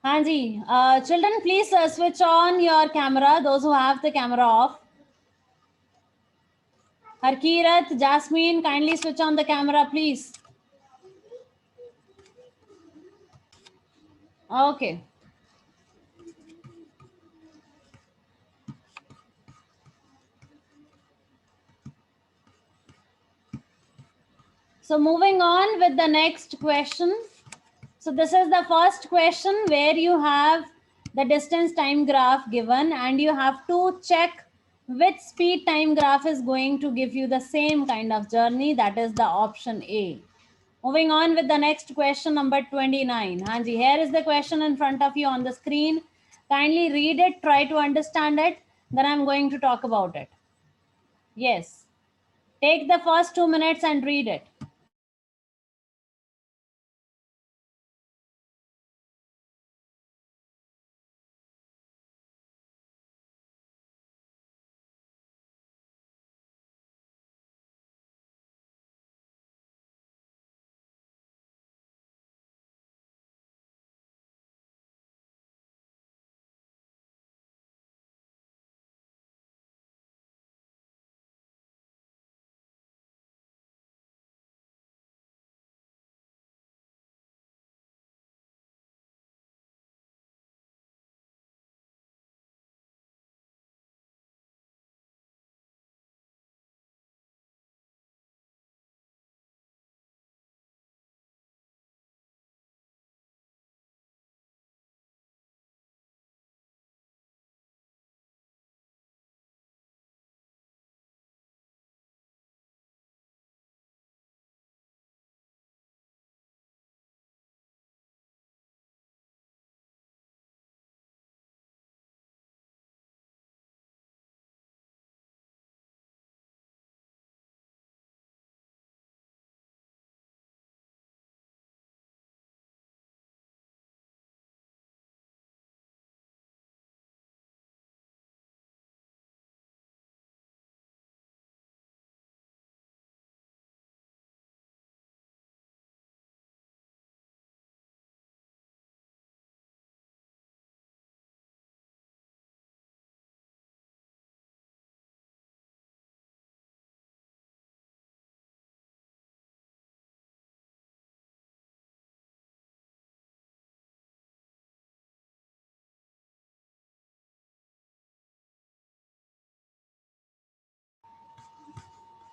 हाँ जी, children, please switch on your camera. Those who have the camera off. Harkirat, Jasmine, kindly switch on the camera, please. Okay. So moving on with the next question. So this is the first question where you have the distance time graph given and you have to check which speed time graph is going to give you the same kind of journey. That is the option A. Moving on with the next question, number 29. Hanji, here is the question in front of you on the screen. Kindly read it, try to understand it. Then I'm going to talk about it. Yes. Take the first 2 minutes and read it.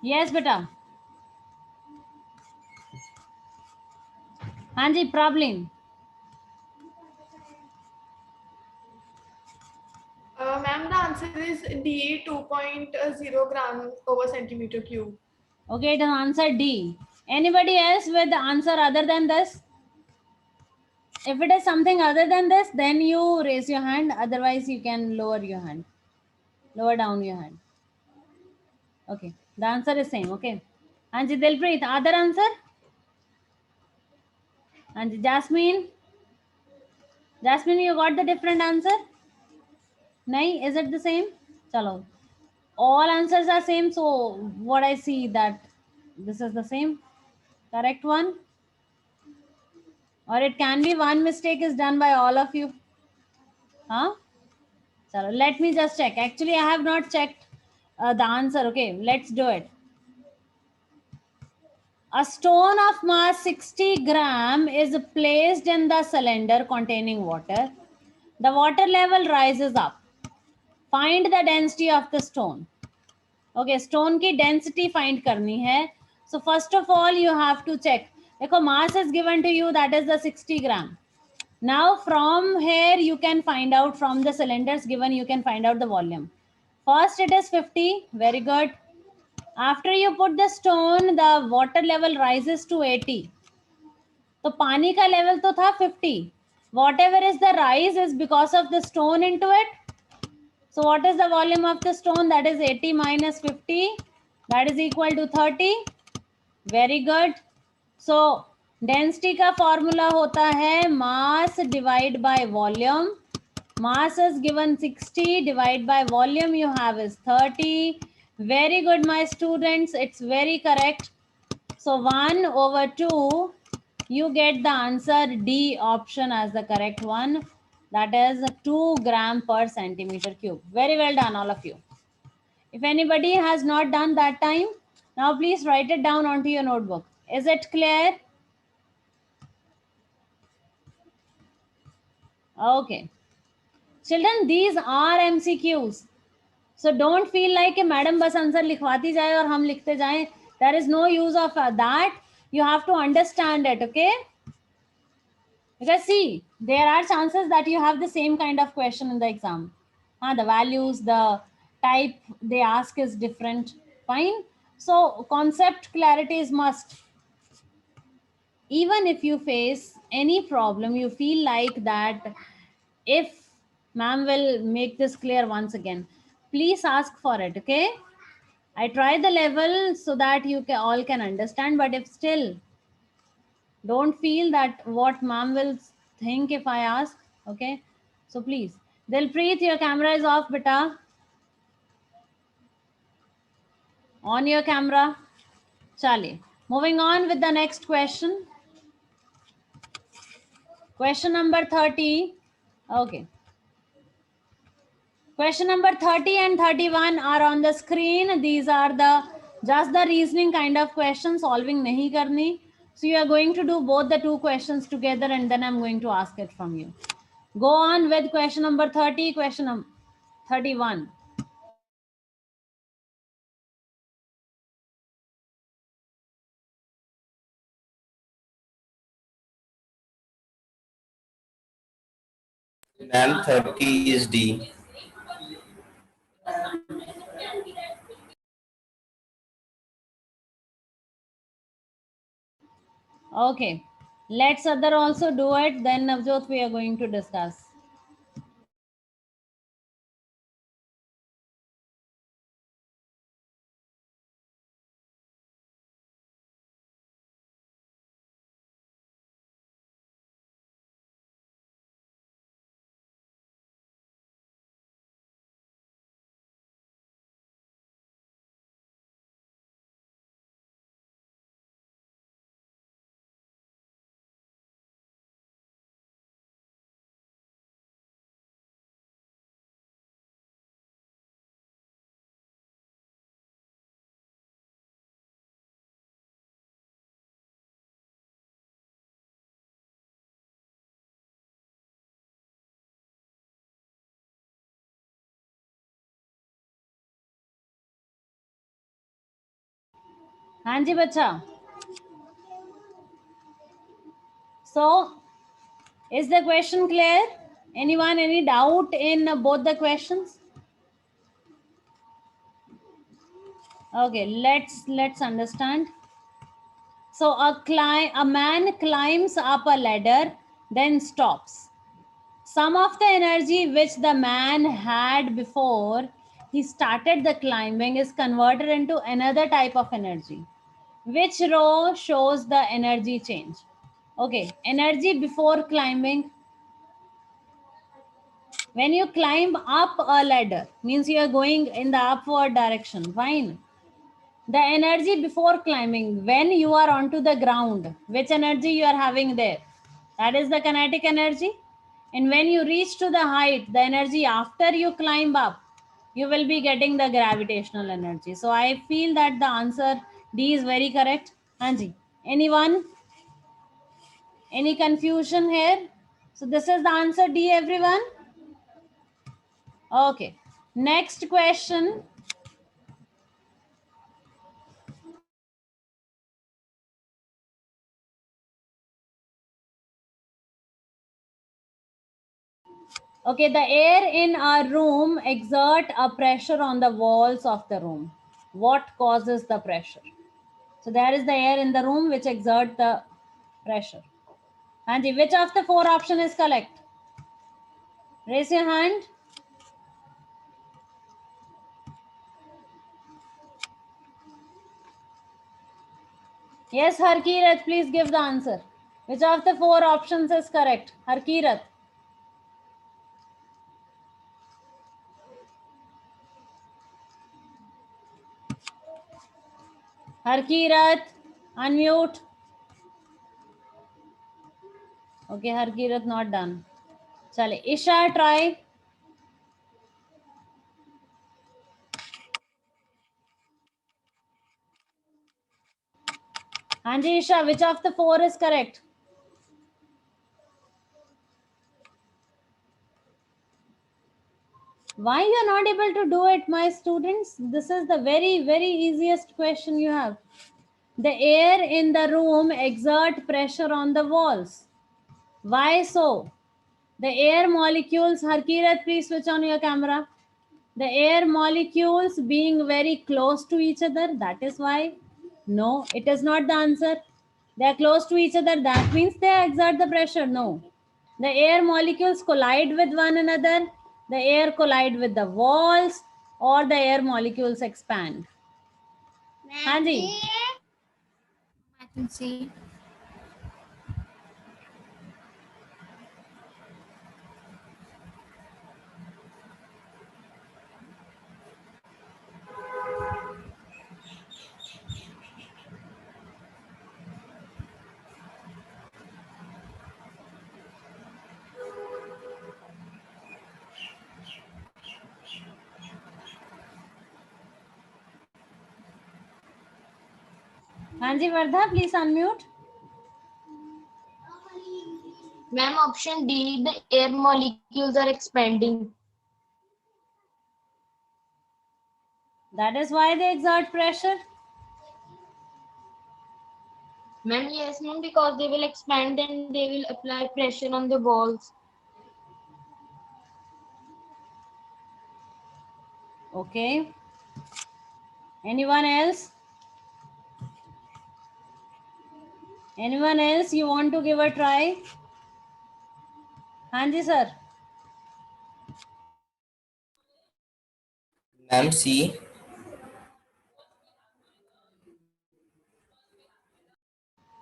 Yes, beta. Hanji, problem. Ma'am, the answer is D, 2.0 gram over centimeter cube. Okay, the answer D. Anybody else with the answer other than this? If it is something other than this, then you raise your hand. Otherwise, you can lower your hand. Lower down your hand. Okay. The answer is same. Okay. Anji Dilpreet, other answer? Anji Jasmine? Jasmine, you got the different answer? Nahi? Is it the same? Chalo. All answers are same. So what I see that this is the same. Correct one? Or it can be one mistake is done by all of you. Huh? So let me just check. Actually, I have not checked the answer. Okay, let's do it. A stone of mass 60 gram is placed in the cylinder containing water. The water level rises up. Find the density of the stone. Okay, stone की density find करनी है. So first of all, you have to check. देखो, mass is given to you, that is the 60 gram. Now from here you can find out, from the cylinders given you can find out the volume. First it is 50, very good. After you put the stone, the water level rises to 80. तो पानी का level तो था 50. Whatever is the rise is because of the stone into it. So what is the volume of the stone? That is 80 minus 50. That is equal to 30. Very good. So density का formula होता है mass divide by volume. Mass is given 60, divide by volume you have is 30. Very good, my students. It's very correct. So 1 over 2, you get the answer D option as the correct one. That is 2 gram per centimeter cube. Very well done, all of you. If anybody has not done that time, now please write it down onto your notebook. Is it clear? Okay. Children, these are MCQs. So don't feel like a madam bas answer likhwati jaye aur hum likhte jaye. There is no use of that. You have to understand it, okay? Because see, there are chances that you have the same kind of question in the exam. The values, the type they ask is different. Fine. So concept clarity is must. Even if you face any problem, you feel like that if ma'am will make this clear once again, please ask for it, okay? I try the level so that you all can understand, but if still don't feel that what ma'am will think if I ask, okay? So please, Dilpreet, your camera is off, beta. On your camera. Chale. Moving on with the next question. Question number 30. Okay. Question number 30 and 31 are on the screen. These are the just the reasoning kind of questions, solving nahi karni. So you are going to do both the two questions together and then I'm going to ask it from you. Go on with question number 30, question number 31. Ma'am, 30 is D. Okay. Let's other also do it. Then Navjot, we are going to discuss. हाँ जी बच्चा. So, is the question clear? Anyone, any doubt in both the questions? Okay, let's understand. So a man climbs up a ladder, then stops. Some of the energy which the man had before he started the climbing is converted into another type of energy. Which row shows the energy change? Okay, energy before climbing. When you climb up a ladder, means you are going in the upward direction. Fine. The energy before climbing, when you are onto the ground, which energy you are having there? That is the kinetic energy. And when you reach to the height, the energy after you climb up, you will be getting the gravitational energy. So I feel that the answer D is very correct. Anji, anyone? Any confusion here? So this is the answer D, everyone. Okay. Next question. Okay, the air in a room exert a pressure on the walls of the room. What causes the pressure? So there is the air in the room which exert the pressure. Anji, which of the four option is correct? Raise your hand. Yes, Harkirat, please give the answer. Which of the four options is correct? Harkirat. Harkirat, unmute. Okay, Harkirat not done. चले Isha try. हाँ जी Isha, which of the four is correct? Why you are not able to do it, my students? This is the very easiest question you have. The air in the room exert pressure on the walls. Why so? The air molecules, Harkirat, please switch on your camera. The air molecules being very close to each other, that is why. No, it is not the answer. They are close to each other, that means they exert the pressure. No. The air molecules collide with one another, the air collide with the walls, or the air molecules expand. Hanji. I can see. Hanji Vardha, please unmute. Ma'am, option D, the air molecules are expanding. That is why they exert pressure. Ma'am, yes, ma'am, because they will expand and they will apply pressure on the walls. Okay. Anyone else? Anyone else you want to give a try? Hanji sir. Ma'am, C.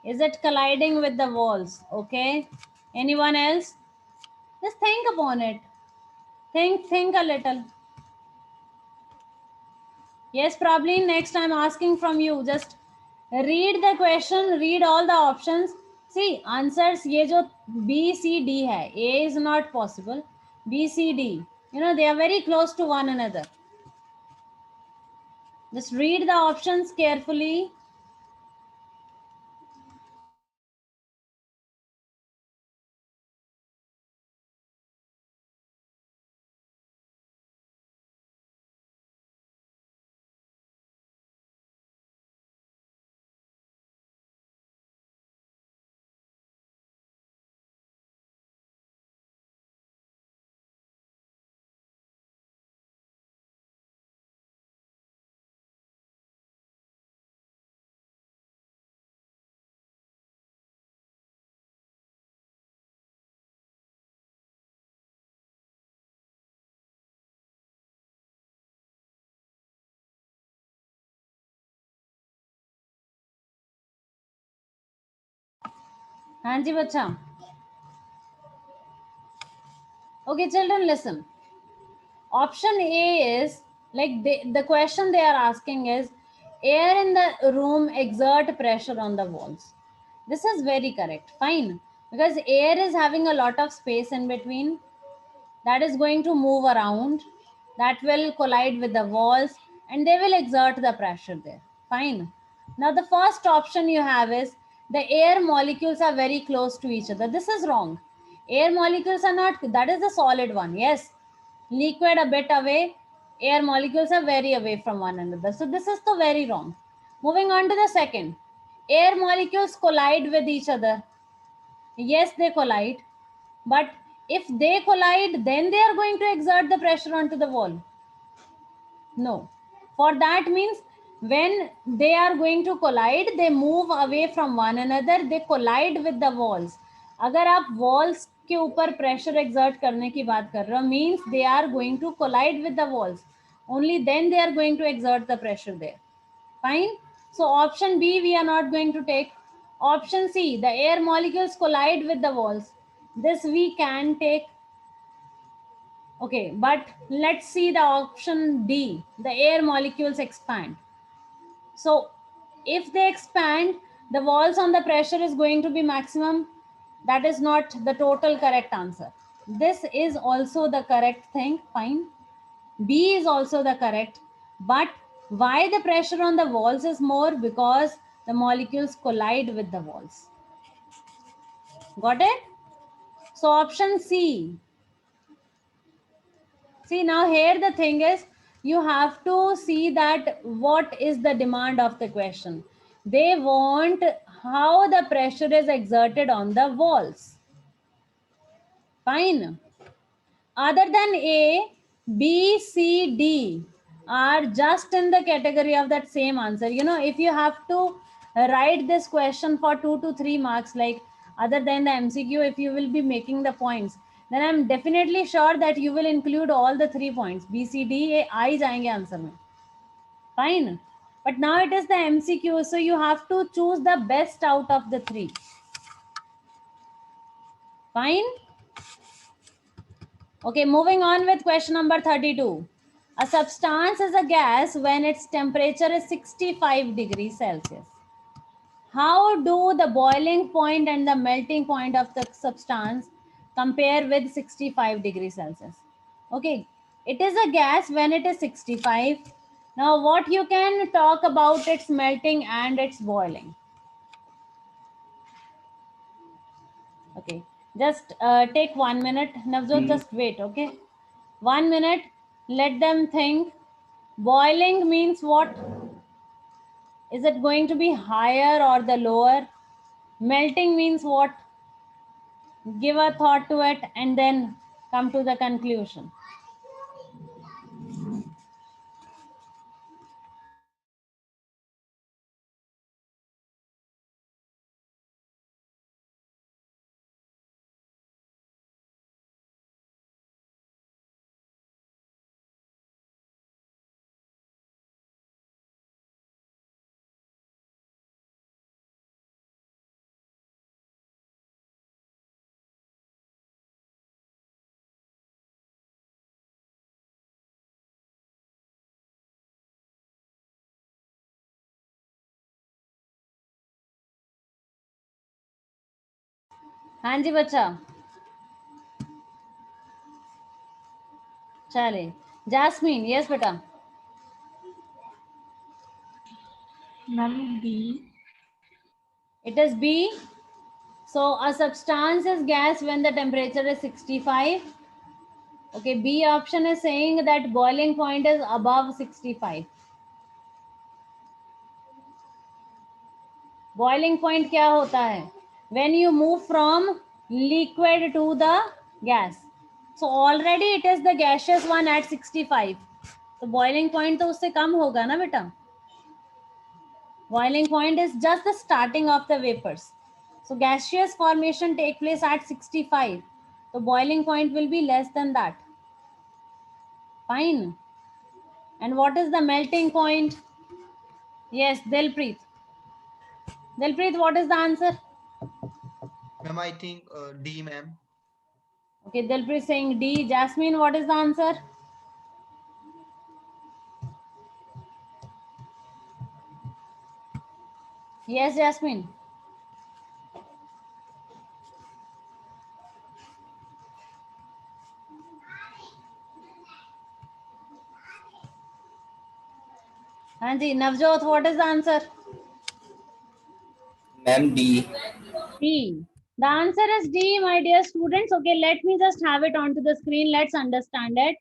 Is it colliding with the walls? Okay. Anyone else? Just think upon it. Think a little. Yes, probably next I'm asking from you. Just read the question, read all the options. See, answers ये जो B, C, D है. A is not possible. B, C, D. You know, they are very close to one another. Just read the options carefully. हाँ जी बच्चा. Okay, children, listen. Option A is like the question they are asking is air in the room exert pressure on the walls. This is very correct. Fine. Because air is having a lot of space in between that is going to move around, that will collide with the walls, and they will exert the pressure there. Fine. Now, the first option you have is the air molecules are very close to each other. This is wrong. Air molecules are not, that is the solid one. Yes. Liquid a bit away, air molecules are very away from one another. So, this is the very wrong. Moving on to the second. Air molecules collide with each other. Yes, they collide. But if they collide, then they are going to exert the pressure onto the wall. No. For that means when they are going to collide, they move away from one another, they collide with the walls. अगर आप walls के ऊपर pressure exert करने की बात कर रहे हो, means they are going to collide with the walls. Only then they are going to exert the pressure there. Fine. So option B we are not going to take. Option C, the air molecules collide with the walls. This we can take. Okay, but let's see the option D. The air molecules expand. So if they expand, the walls on the pressure is going to be maximum. That is not the total correct answer. This is also the correct thing. Fine. B is also the correct. But why the pressure on the walls is more? Because the molecules collide with the walls. Got it? So option C. See, now here the thing is, you have to see that what is the demand of the question. They want how the pressure is exerted on the walls. Fine. Other than A, B, C, D are just in the category of that same answer. You know, if you have to write this question for 2 to 3 marks, like other than the MCQ, if you will be making the points, then I'm definitely sure that you will include all the 3 points. B, C, D, A, I jayenge answer mein. Fine. But now it is the MCQ, so you have to choose the best out of the 3. Fine. Okay, moving on with question number 32. A substance is a gas when its temperature is 65 degrees Celsius. How do the boiling point and the melting point of the substance compare with 65 degrees Celsius? Okay, it is a gas when it is 65. Now, what you can talk about its melting and its boiling? Okay, just take 1 minute. Navjot, just wait, okay? 1 minute, let them think. Boiling means what? Is it going to be higher or the lower? Melting means what? Give a thought to it and then come to the conclusion. हाँ जी बच्चा, चले. Jasmine, yes बेटा. Ma'am, B. It is B. So a substance is gas when the temperature is 65. Okay, B option is saying that boiling point is above 65. Boiling point क्या होता है? When you move from liquid to the gas. So already it is the gaseous one at 65. तो boiling point तो उससे कम होगा ना बेटा? Boiling point is just the starting of the vapors. So gaseous formation take place at 65. So boiling point will be less than that. Fine. And what is the melting point? Yes, Dilpreet. Dilpreet, what is the answer? Ma'am, I think D, ma'am. Okay, Dilpreet saying D. Jasmine, what is the answer? Yes, Jasmine. Hanji, Navjot, what is the answer? Ma'am, D. D. The answer is D, my dear students. Okay, let me just have it onto the screen. Let's understand it.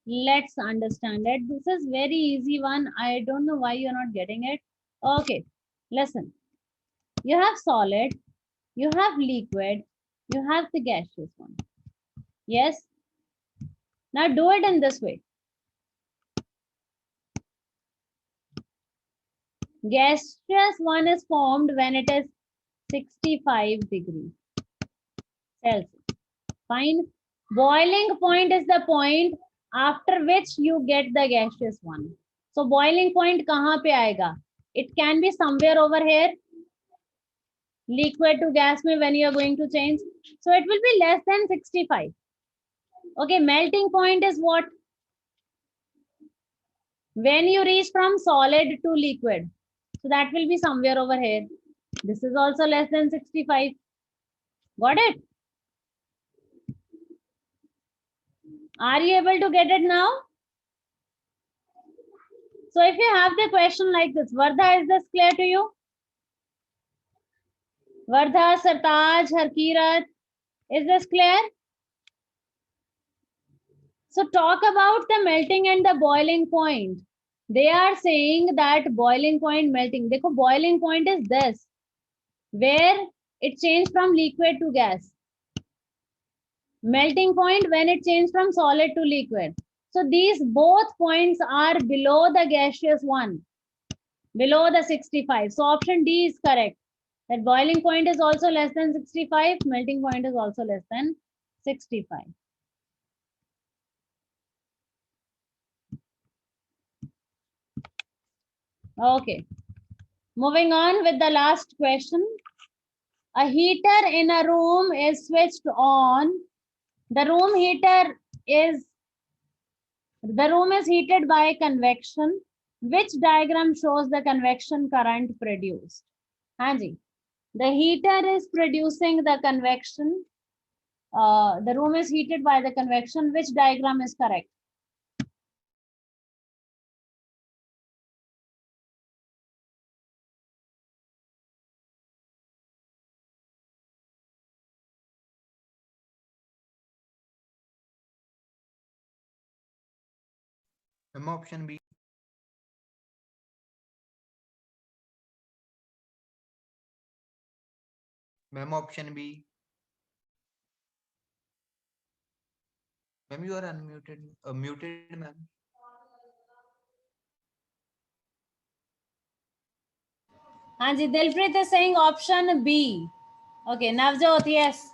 Let's understand it. This is very easy one. I don't know why you're not getting it. Okay, listen. You have solid, you have liquid, you have the gaseous one. Yes. Now do it in this way. Gaseous one is formed when it is 65 degrees Celsius. Fine. Boiling point is the point after which you get the gaseous one. So boiling point kahan pe aayega? It can be somewhere over here. Liquid to gas mein when you are going to change. So it will be less than 65. Okay, melting point is what? When you reach from solid to liquid. So that will be somewhere over here. This is also less than 65. Got it? Are you able to get it now? So if you have the question like this, Vardha, is this clear to you? Vardha, Sartaj, Harkirat, is this clear? So talk about the melting and the boiling point. They are saying that boiling point melting. Dekho, boiling point is this, where it changed from liquid to gas. Melting point when it changed from solid to liquid. So these both points are below the gaseous one, below the 65. So option D is correct. That boiling point is also less than 65, melting point is also less than 65. Okay, moving on with the last question. A heater in a room is switched on. The room is heated by convection. Which diagram shows the convection current produced? Hanji, the heater is producing the convection. The room is heated by the convection. Which diagram is correct? Ma'am, option B. Ma'am, option B. Ma'am, you are unmuted. Muted, ma'am. Hanji, Dilpreet is saying option B. Okay, Navjot, yes.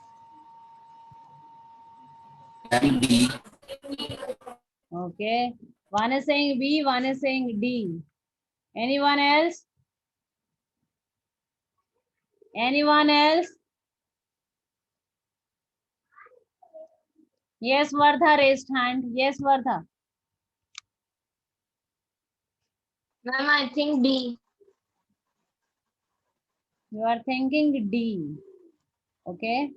Ma'am, D. Okay, one is saying B, one is saying D. Anyone else? Anyone else? Yes, Vardha raised hand. Yes, Vardha. Ma'am, I think D. You are thinking D. Okay.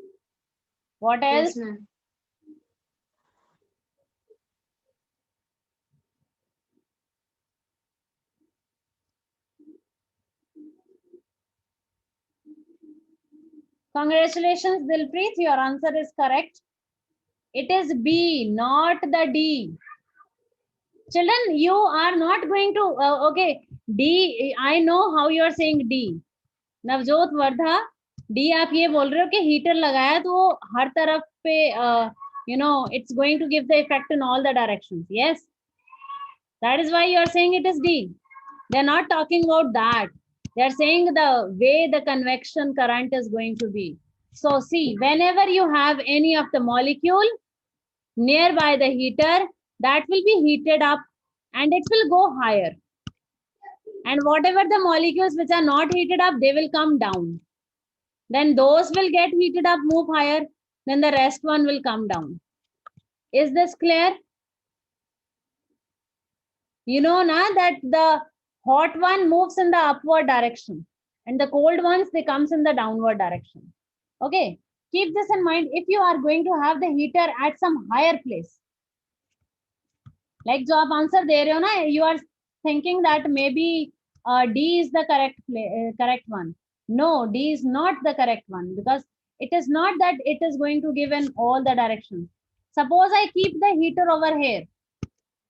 What Yes, else? ma'am. Congratulations, Dilpreet. Your answer is correct. It is B, not the D. Children, you are not going to, okay, D, I know how you are saying D. Navjot Wardha D आप ये बोल रहे हो कि heater लगाया तो वो हर तरफ पे you know it's going to give the effect in all the directions. Yes, that is why you are saying it is D. They are not talking about that. They are saying the way the convection current is going to be. So see, whenever you have any of the molecule nearby the heater, that will be heated up and it will go higher. And whatever the molecules which are not heated up, they will come down. Then those will get heated up, move higher, then the rest one will come down. Is this clear? You know na that the hot one moves in the upward direction and the cold ones, they comes in the downward direction. Okay, keep this in mind. If you are going to have the heater at some higher place, like jo aap answer de rahe ho na, you are thinking that maybe D is the correct one. No, D is not the correct one because it is not that it is going to give in all the directions. Suppose I keep the heater over here.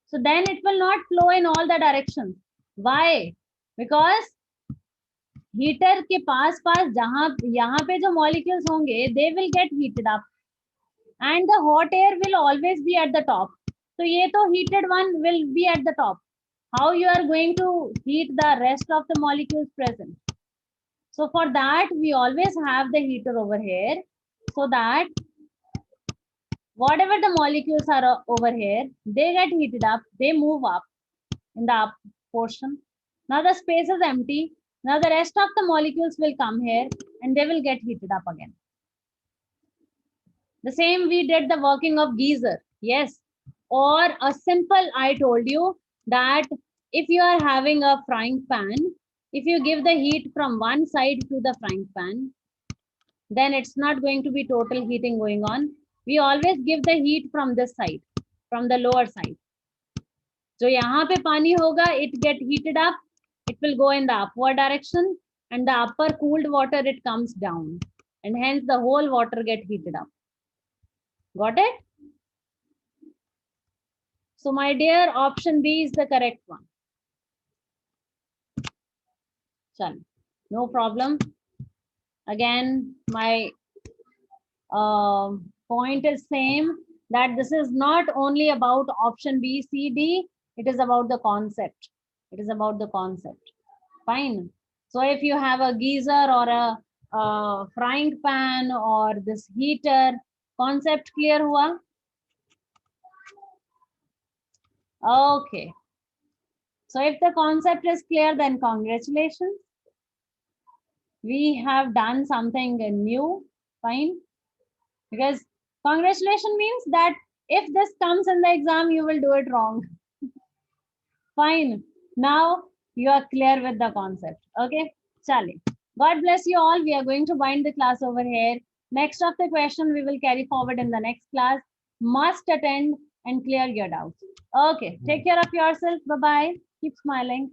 So then it will not flow in all the directions. Why? Because heater के पास जहां यहाँ पे जो molecules होंगे, they will get heated up and the hot air will always be at the top. So ये तो heated one will be at the top. How you are going to heat the rest of the molecules present? So for that, we always have the heater over here so that whatever the molecules are over here, they get heated up, they move up in the up portion. Now the space is empty. Now the rest of the molecules will come here and they will get heated up again. The same we did the working of geyser. Yes. Or a simple, I told you that if you are having a frying pan, if you give the heat from one side to the frying pan, then it's not going to be total heating going on. We always give the heat from this side. from the lower side. जो यहाँ पे पानी होगा, it get heated up, it will go in the upward direction, and the upper cooled water, it comes down, and hence the whole water get heated up. Got it? So my dear, option B is the correct one. Chal, no problem. Again, my point is same, that this is not only about option B, C, D, it is about the concept. It is about the concept. Fine. So if you have a geyser or a frying pan or this heater, concept clear hua? Okay. So if the concept is clear, then congratulations. We have done something new. Fine. Because congratulations means that if this comes in the exam, you will do it wrong. Fine. Now you are clear with the concept. Okay. Chale. God bless you all. We are going to wind the class over here. Next of the question we will carry forward in the next class. Must attend and clear your doubts. Okay. Take care of yourself. Bye-bye. Keep smiling.